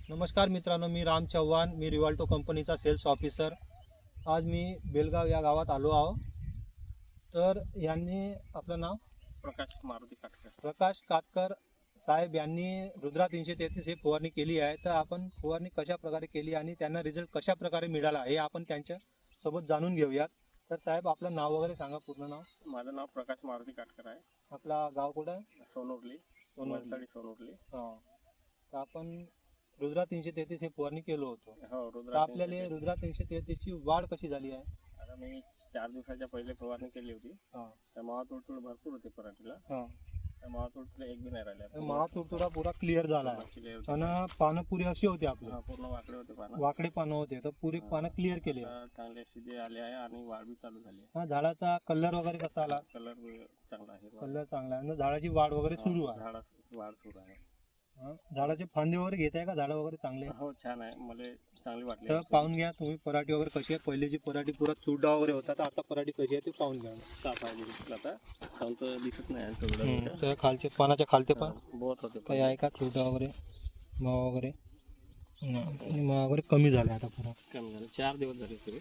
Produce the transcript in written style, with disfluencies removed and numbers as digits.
नमस्कार मित्रांनो, मी राम चव्हाण, मी रिवाल्टो कंपनीचा सेल्स ऑफिसर. आज मी बेलगाव या गावात आलो आहो. तर यांनी आपलं नाव प्रकाश कातकर साहेब यांनी रुद्रा 333 ही फवारणी केली आहे. तर आपण फवारणी कशा प्रकारे केली आणि त्यांना रिझल्ट कशा प्रकारे मिळाला हे आपण त्यांच्या सोबत जाणून घेऊयात. तर साहेब, आपलं नाव वगैरे सांगा, पूर्ण नाव. माझं नाव प्रकाश मारुती काटकर आहे. आपला गाव कुठं आहे? सोनोर्ली. सोनोर्ली. हां. तर आपण रुद्रा 333 हे फवारणी केलो होतो. हो, तर आपल्याला रुद्रा 333 ची वाढ कशी झाली आहे? आता मी 4 दिवसाच्या पहिले फवारणी केली होती. हां. तर मावा तुडतुड भरपूर होते पराठीला. हां. तर मावा तुडतुड एक बी नाही राहिल्या. मावा तुडतुडा पुरा क्लिअर झाला आहे आणि पानं पुरी अशी होती आपली, पूर्ण वाकडे होते पानं. वाकडे पानं होते, तर पुरी पानं क्लिअर केली. आता चांगले शिजे आले आहे आणि वाढ बी चालू झाली आहे. हा, झाडाचा कलर वगैरे कसा आला? कलर चांगला आहे. कलर चांगला आहे आणि झाडाची वाढ वगैरे सुरू आहे. झाडाची वाढ सुरू आहे. हा, झाडाचे फांदे वगैरे घेत आहे का? झाडं वगैरे चांगले आहे? हो, छान आहे. मला चांगली वाटली. तर पाहून घ्या तुम्ही पराठी वगैरे कशी आहे. पहिलीची पराठी पुरा चुडा वगैरे होता, तर आता पराठी कशी आहे ते पाहून घ्या. साफ आहे दिसत आता. काहून तर दिसत नाही आहे. तर खालचे पानाच्या खालते पण बहुत होते. काही आहे का चुडा वगैरे, मावा वगैरे? मावा वगैरे कमी झाला आता पुरा. कमी झालं. 4 दिवस झाले सुरू.